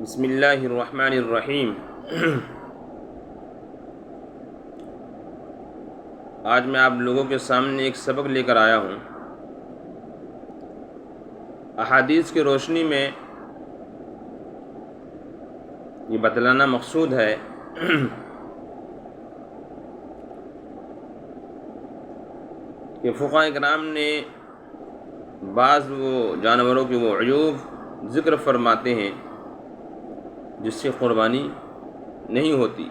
بسم اللہ الرحمن الرحیم۔ آج میں آپ لوگوں کے سامنے ایک سبق لے کر آیا ہوں۔ احادیث کی روشنی میں یہ بتلانا مقصود ہے کہ فقہاء کرام نے بعض وہ جانوروں کے وہ عیوب ذکر فرماتے ہیں جس سے قربانی نہیں ہوتی۔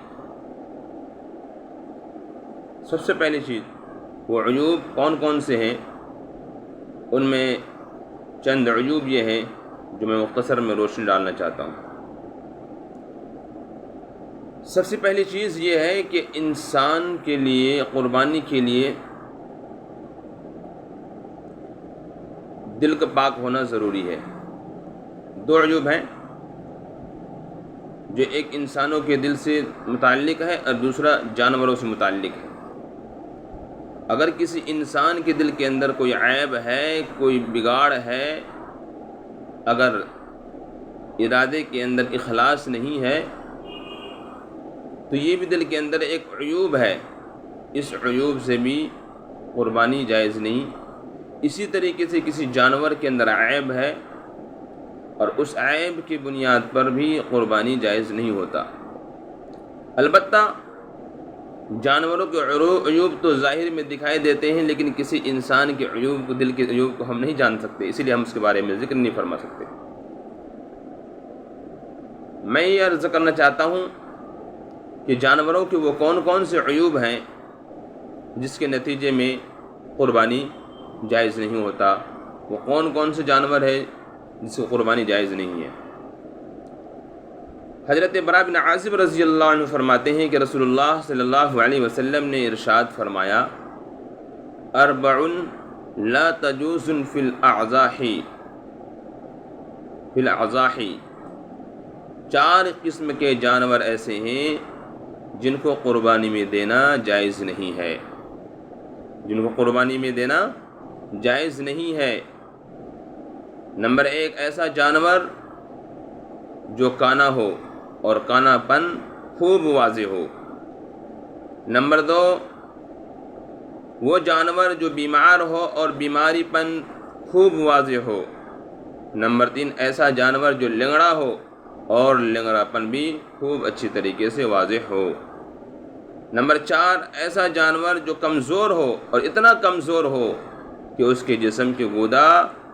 سب سے پہلی چیز وہ عیوب کون کون سے ہیں، ان میں چند عیوب یہ ہیں جو میں مختصر میں روشنی ڈالنا چاہتا ہوں۔ سب سے پہلی چیز یہ ہے کہ انسان کے لیے قربانی کے لیے دل کا پاک ہونا ضروری ہے۔ دو عیوب ہیں، جو ایک انسانوں کے دل سے متعلق ہے اور دوسرا جانوروں سے متعلق ہے۔ اگر کسی انسان کے دل کے اندر کوئی عیب ہے، کوئی بگاڑ ہے، اگر ارادے کے اندر اخلاص نہیں ہے تو یہ بھی دل کے اندر ایک عیوب ہے، اس عیوب سے بھی قربانی جائز نہیں۔ اسی طریقے سے کسی جانور کے اندر عیب ہے اور اس عیب کی بنیاد پر بھی قربانی جائز نہیں ہوتا۔ البتہ جانوروں کے عیوب تو ظاہر میں دکھائی دیتے ہیں، لیکن کسی انسان کے عیوب کو، دل کے عیوب کو ہم نہیں جان سکتے، اسی لیے ہم اس کے بارے میں ذکر نہیں فرما سکتے۔ میں یہ عرض کرنا چاہتا ہوں کہ جانوروں کے وہ کون کون سے عیوب ہیں جس کے نتیجے میں قربانی جائز نہیں ہوتا، وہ کون کون سے جانور ہیں جس کو قربانی جائز نہیں ہے۔ حضرت براء بن عازب رضی اللہ عنہ فرماتے ہیں کہ رسول اللہ صلی اللہ علیہ وسلم نے ارشاد فرمایا، اربع لا تجوز فی الاضاحی، چار قسم کے جانور ایسے ہیں جن کو قربانی میں دینا جائز نہیں ہے، جن کو قربانی میں دینا جائز نہیں ہے۔ نمبر ایک، ایسا جانور جو کانا ہو اور کانا پن خوب واضح ہو۔ نمبر دو، وہ جانور جو بیمار ہو اور بیماری پن خوب واضح ہو۔ نمبر تین، ایسا جانور جو لنگڑا ہو اور لنگڑا پن بھی خوب اچھی طریقے سے واضح ہو۔ نمبر چار، ایسا جانور جو کمزور ہو اور اتنا کمزور ہو کہ اس کے جسم کی غدہ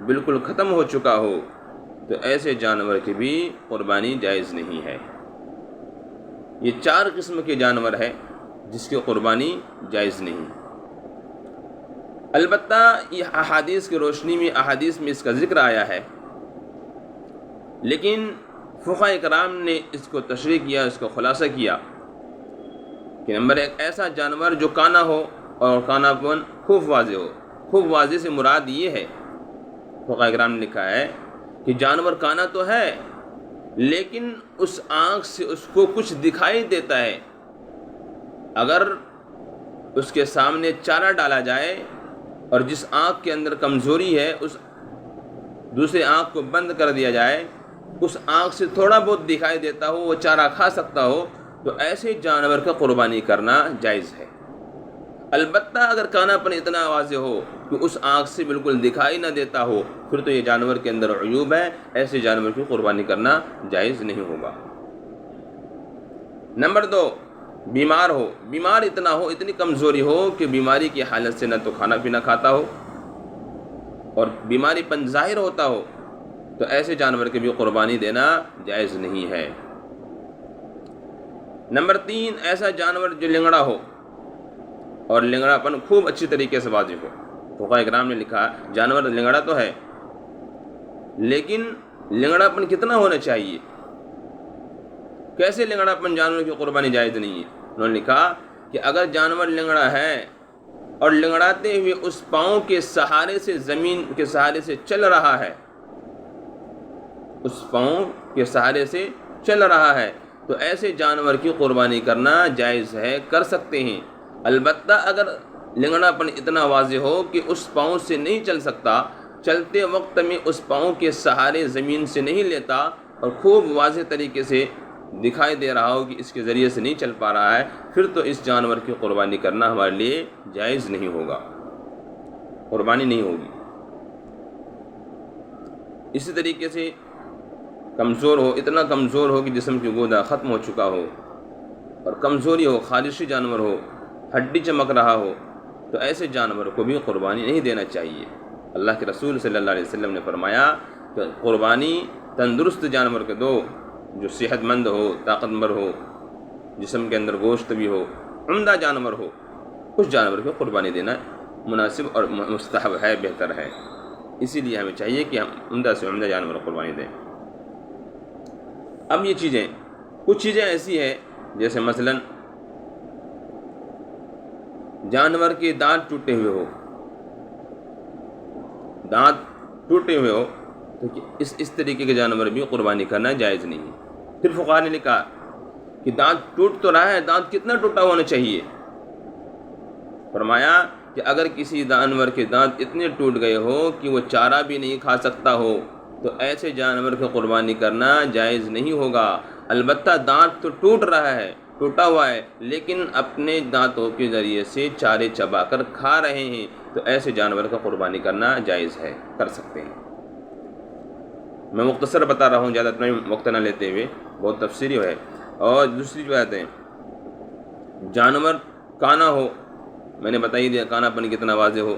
بالکل ختم ہو چکا ہو، تو ایسے جانور کی بھی قربانی جائز نہیں ہے۔ یہ چار قسم کے جانور ہیں جس کی قربانی جائز نہیں۔ البتہ یہ احادیث کی روشنی میں، احادیث میں اس کا ذکر آیا ہے، لیکن فقہاء کرام نے اس کو تشریح کیا، اس کو خلاصہ کیا کہ نمبر ایک، ایسا جانور جو کانا ہو اور کانا پن خوب واضح ہو۔ خوب واضح سے مراد یہ ہے، فقہاء کرام نے لکھا ہے کہ جانور کانا تو ہے لیکن اس آنکھ سے اس کو کچھ دکھائی دیتا ہے۔ اگر اس کے سامنے چارہ ڈالا جائے اور جس آنکھ کے اندر کمزوری ہے اس دوسرے آنکھ کو بند کر دیا جائے، اس آنکھ سے تھوڑا بہت دکھائی دیتا ہو، وہ چارہ کھا سکتا ہو، تو ایسے جانور کا قربانی کرنا جائز ہے۔ البتہ اگر کانا پن اتنا واضح ہو کہ اس آنکھ سے بالکل دکھائی نہ دیتا ہو، پھر تو یہ جانور کے اندر عیوب ہے، ایسے جانور کی قربانی کرنا جائز نہیں ہوگا۔ نمبر دو، بیمار ہو، بیمار اتنا ہو، اتنی کمزوری ہو کہ بیماری کی حالت سے نہ تو کھانا پینا کھاتا ہو اور بیماری پن ظاہر ہوتا ہو، تو ایسے جانور کی بھی قربانی دینا جائز نہیں ہے۔ نمبر تین، ایسا جانور جو لنگڑا ہو اور لنگڑا پن خوب اچھی طریقے سے واضح ہو۔ فقہاء کرام نے لکھا، جانور لنگڑا تو ہے لیکن لنگڑا پن کتنا ہونا چاہیے؟ کیسے لنگڑا پن جانور کی قربانی جائز نہیں ہے؟ انہوں نے لکھا کہ اگر جانور لنگڑا ہے اور لنگڑاتے ہوئے اس پاؤں کے سہارے سے، زمین کے سہارے سے چل رہا ہے، اس پاؤں کے سہارے سے چل رہا ہے، تو ایسے جانور کی قربانی کرنا جائز ہے، کر سکتے ہیں۔ البتہ اگر لنگڑا پن اتنا واضح ہو کہ اس پاؤں سے نہیں چل سکتا، چلتے وقت میں اس پاؤں کے سہارے زمین سے نہیں لیتا، اور خوب واضح طریقے سے دکھائی دے رہا ہو کہ اس کے ذریعے سے نہیں چل پا رہا ہے، پھر تو اس جانور کی قربانی کرنا ہمارے لیے جائز نہیں ہوگا، قربانی نہیں ہوگی۔ اسی طریقے سے کمزور ہو، اتنا کمزور ہو کہ جسم کی گودا ختم ہو چکا ہو اور کمزوری ہو، خالصی جانور ہو، ہڈی چمک رہا ہو، تو ایسے جانور کو بھی قربانی نہیں دینا چاہیے۔ اللہ کے رسول صلی اللہ علیہ وسلم نے فرمایا کہ قربانی تندرست جانور کے دو، جو صحت مند ہو، طاقتور ہو، جسم کے اندر گوشت بھی ہو، عمدہ جانور ہو، اس جانور کو قربانی دینا مناسب اور مستحب ہے، بہتر ہے۔ اسی لیے ہمیں چاہیے کہ ہم عمدہ سے عمدہ جانور کو قربانی دیں۔ اب یہ چیزیں، کچھ چیزیں ایسی ہیں جیسے مثلا جانور کے دانت ٹوٹے ہوئے ہو، دانت ٹوٹے ہوئے ہو، تو اس طریقے کے جانور بھی قربانی کرنا جائز نہیں ہے۔ پھر فقہاء نے لکھا کہ دانت ٹوٹ تو رہا ہے، دانت کتنا ٹوٹا ہونا چاہیے؟ فرمایا کہ اگر کسی جانور کے دانت اتنے ٹوٹ گئے ہو کہ وہ چارہ بھی نہیں کھا سکتا ہو، تو ایسے جانور کی قربانی کرنا جائز نہیں ہوگا۔ البتہ دانت تو ٹوٹ رہا ہے، ٹوٹا ہوا ہے، لیکن اپنے دانتوں کے ذریعے سے چارے چبا کر کھا رہے ہیں، تو ایسے جانور کا قربانی کرنا جائز ہے، کر سکتے ہیں۔ میں مختصر بتا رہا ہوں، زیادہ اتنا وقت نہ لیتے ہوئے، بہت تفصیلی ہے۔ اور دوسری جو بات ہے، جانور کانا ہو، میں نے بتا ہی دیا کانا پن کتنا واضح ہو،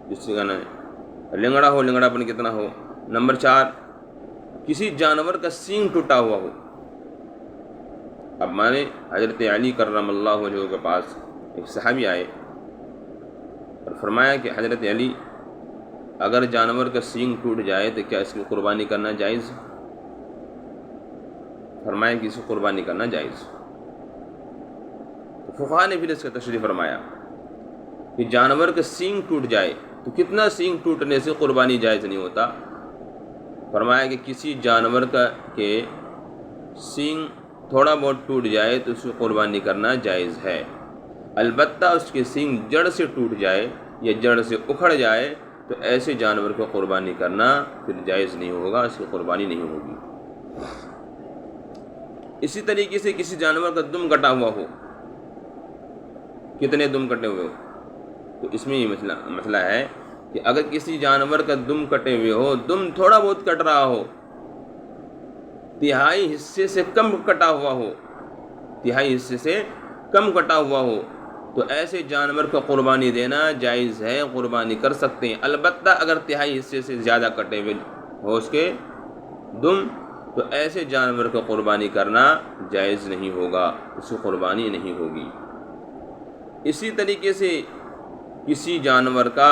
جس سے کانا ہے، لنگڑا ہو، لنگڑا پن کتنا ہو۔ نمبر 4، کسی جانور کا سینگ ٹوٹا ہوا ہو۔ اب مانے حضرت علی کرم اللہ وجہہ کے پاس ایک صحابی آئے اور فرمایا کہ حضرت علی، اگر جانور کا سینگ ٹوٹ جائے تو کیا اس کی قربانی کرنا جائز؟ فرمایا کہ اس کی قربانی کرنا جائز۔ تو فقہاء نے پھر اس کا تشریح فرمایا کہ جانور کا سینگ ٹوٹ جائے تو کتنا سینگ ٹوٹنے سے قربانی جائز نہیں ہوتا؟ فرمایا کہ کسی جانور کا کہ سینگ تھوڑا بہت ٹوٹ جائے تو اس کی قربانی کرنا جائز ہے، البتہ اس کے سینگ جڑ سے ٹوٹ جائے یا جڑ سے اکھڑ جائے تو ایسے جانور کو قربانی کرنا پھر جائز نہیں ہوگا، اس کی قربانی نہیں ہوگی۔ اسی طریقے سے کسی جانور کا دم کٹا ہوا ہو، کتنے دم کٹے ہوئے ہو، تو اس میں یہ مسئلہ ہے کہ اگر کسی جانور کا دم کٹے ہوئے ہو، دم تھوڑا بہت کٹ رہا ہو، تہائی حصے سے کم کٹا ہوا ہو، تہائی حصے سے کم کٹا ہوا ہو، تو ایسے جانور کو قربانی دینا جائز ہے، قربانی کر سکتے ہیں۔ البتہ اگر تہائی حصے سے زیادہ کٹے ہوئے ہو اس کے دم، تو ایسے جانور کو قربانی کرنا جائز نہیں ہوگا، اس کی قربانی نہیں ہوگی۔ اسی طریقے سے کسی جانور کا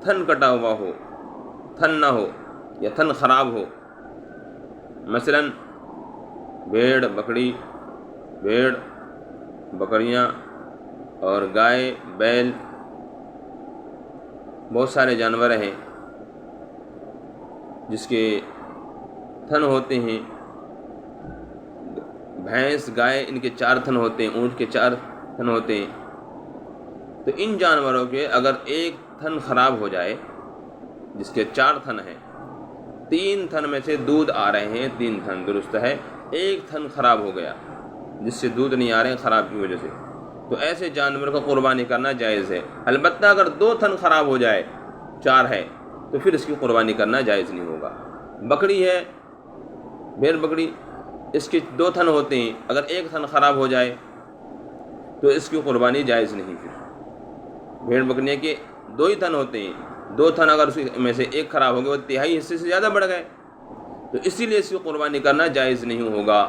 تھن کٹا ہوا ہو، تھن نہ ہو یا تھن خراب ہو، مثلا بھیڑ بکریاں اور گائے، بیل، بہت سارے جانور ہیں جس کے تھن ہوتے ہیں، بھینس، گائے، ان کے 4 تھن ہوتے ہیں، اونٹ کے 4 تھن ہوتے ہیں۔ تو ان جانوروں کے اگر ایک تھن خراب ہو جائے، جس کے 4 تھن ہیں، 3 تھن میں سے دودھ آ رہے ہیں، 3 تھن درست ہے، ایک تھن خراب ہو گیا جس سے دودھ نہیں آ رہے ہیں خراب کی وجہ سے، تو ایسے جانور کو قربانی کرنا جائز ہے۔ البتہ اگر 2 تھن خراب ہو جائے، 4 ہے، تو پھر اس کی قربانی کرنا جائز نہیں ہوگا۔ بکری ہے، بھیڑ بکری، اس کے 2 تھن ہوتے ہیں، اگر ایک تھن خراب ہو جائے تو اس کی قربانی جائز نہیں۔ پھر بھیڑ بکریاں کے 2 ہی تھن ہوتے ہیں، 2 تھن اگر اس میں سے ایک خراب ہو گئے، وہ تہائی حصے سے زیادہ بڑھ گئے، تو اسی لیے اس کی قربانی کرنا جائز نہیں ہوگا،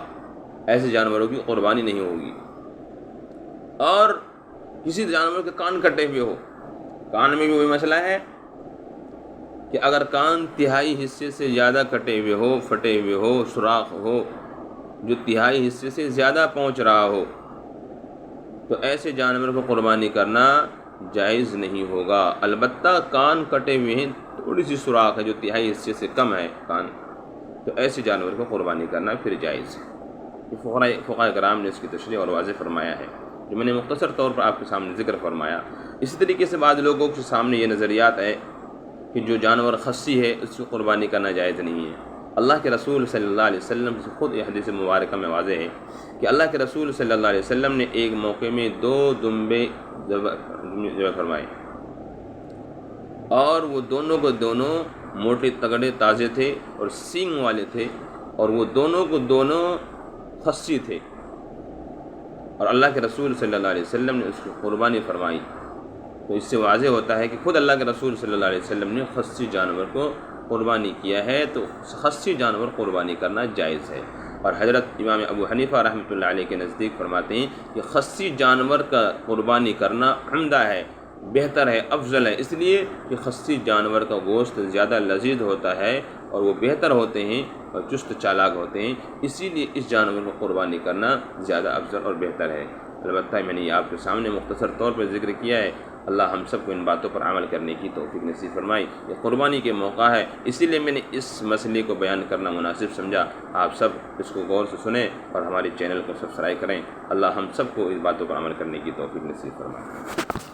ایسے جانوروں کی قربانی نہیں ہوگی۔ اور کسی جانور کے کان کٹے ہوئے ہو، کان میں بھی وہی مسئلہ ہے کہ اگر کان تہائی حصے سے زیادہ کٹے ہوئے ہو، پھٹے ہوئے ہو، سوراخ ہو جو تہائی حصے سے زیادہ پہنچ رہا ہو، تو ایسے جانور کو قربانی کرنا جائز نہیں ہوگا۔ البتہ کان کٹے ہوئے ہیں، تھوڑی سی سوراخ ہے جو تہائی حصے سے کم ہے کان، تو ایسے جانور کو قربانی کرنا پھر جائز ہے۔ فقہاء کرام نے اس کی تشریح اور واضح فرمایا ہے، جو میں نے مختصر طور پر آپ کے سامنے ذکر فرمایا۔ اسی طریقے سے بعض لوگوں کے سامنے یہ نظریات ہے کہ جو جانور خصی ہے اس کی قربانی کرنا جائز نہیں ہے، اللہ کے رسول صلی اللہ علیہ وسلم سے خود یہ حدیث مبارکہ میں واضح ہے کہ اللہ کے رسول صلی اللہ علیہ وسلم نے ایک موقع میں 2 دمبے ذبح فرمائے، اور وہ دونوں کو دونوں موٹے تگڑے تازے تھے اور سینگ والے تھے، اور وہ دونوں کو دونوں خصی تھے، اور اللہ کے رسول صلی اللہ علیہ وسلم نے اس کی قربانی فرمائی۔ تو اس سے واضح ہوتا ہے کہ خود اللہ کے رسول صلی اللہ علیہ وسلم نے خصی جانور کو قربانی کیا ہے، تو خصی جانور قربانی کرنا جائز ہے۔ اور حضرت امام ابو حنیفہ رحمۃ اللہ علیہ کے نزدیک فرماتے ہیں کہ خصی جانور کا قربانی کرنا عمدہ ہے، بہتر ہے، افضل ہے، اس لیے کہ خصی جانور کا گوشت زیادہ لذیذ ہوتا ہے اور وہ بہتر ہوتے ہیں اور چست چالاک ہوتے ہیں، اسی لیے اس جانور کو قربانی کرنا زیادہ افضل اور بہتر ہے۔ البتہ میں نے یہ آپ کے سامنے مختصر طور پر ذکر کیا ہے، اللہ ہم سب کو ان باتوں پر عمل کرنے کی توفیق نصیب فرمائی۔ یہ قربانی کے موقع ہے، اسی لیے میں نے اس مسئلے کو بیان کرنا مناسب سمجھا۔ آپ سب اس کو غور سے سنیں اور ہمارے چینل کو سبسکرائب کریں۔ اللہ ہم سب کو اس باتوں پر عمل کرنے کی توفیق نصیب فرمائے۔